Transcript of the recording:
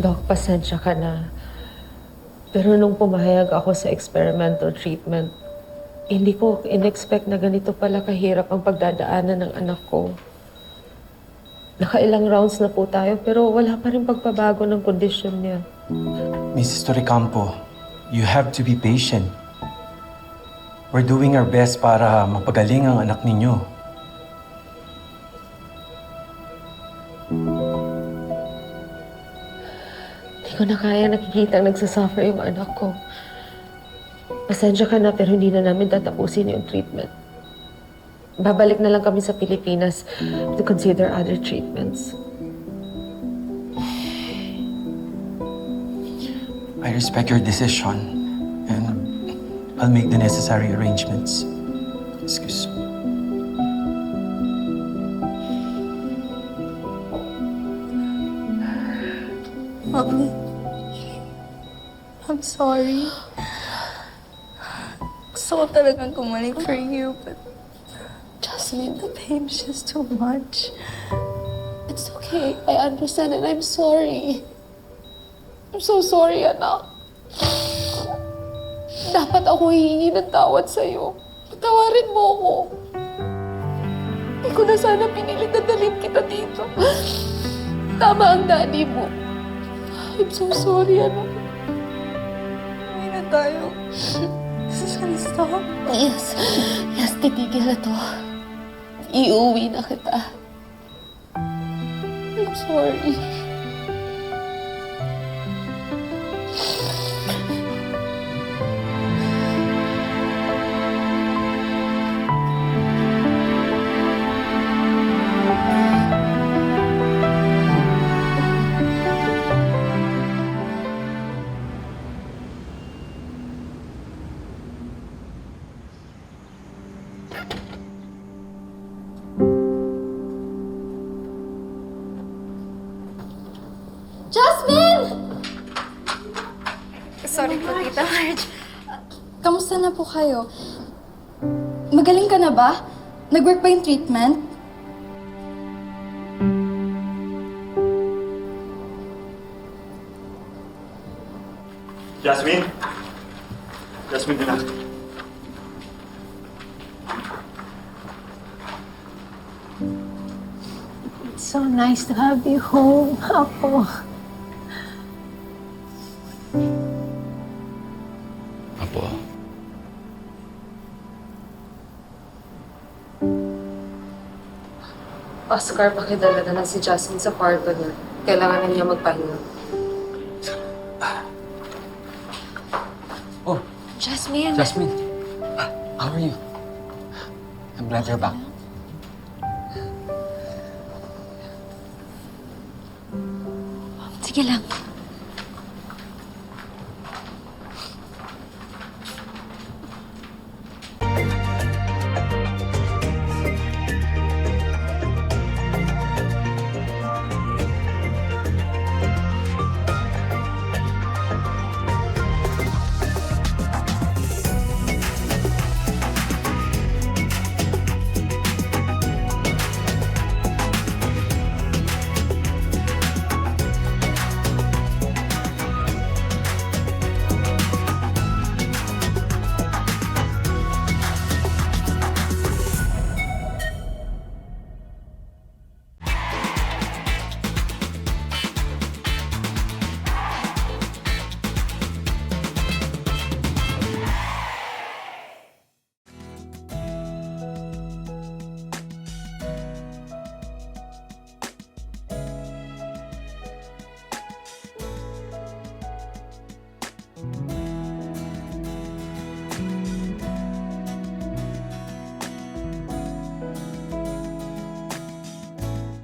Doc, pasensya ka na. Pero nung pumahayag ako sa experimental treatment, hindi ko in-expect na ganito pala kahirap ang pagdadaanan ng anak ko. Nakailang rounds na po tayo pero wala pa rin pagbabago ng kondisyon niya. Mrs. Torrecampo, you have to be patient. We're doing our best para mapagaling ang anak ninyo. Hindi ko na kaya nakikita nagsasuffer yung anak ko. Pasensya ka na pero hindi na namin tatapusin yung treatment. Babalik na lang kami sa Pilipinas to consider other treatments. I respect your decision and I'll make the necessary arrangements. Excuse me. Mommy, I'm sorry. Gusto ko talagang kumalik for you, but Jasmine, the pain's just too much. It's okay. I understand and I'm sorry. I'm so sorry, anak. Dapat ako hihingi ng tawad sa'yo. Patawarin mo ako. Hindi ko na sana pinilit na dalhin kita dito. Tama ang daddy mo. I'm so sorry, anak. Uwi na tayo. This is gonna stop. Yes. Yes, titigil na to. Iuwi na kita. I'm sorry. Jasmine! Sorry po, Tita Marge. Kamusta na po kayo? Magaling ka na ba? Nag-work ba yung treatment? Jasmine? Jasmine, anak. It's so nice to have you home, Apo. Apo, Oscar, pakidala na lang si Jasmine sa kwarto niya. Kailangan na niya magpahinga. Oh, Jasmine! Jasmine. How are you? I'm glad you're back. Sige lang.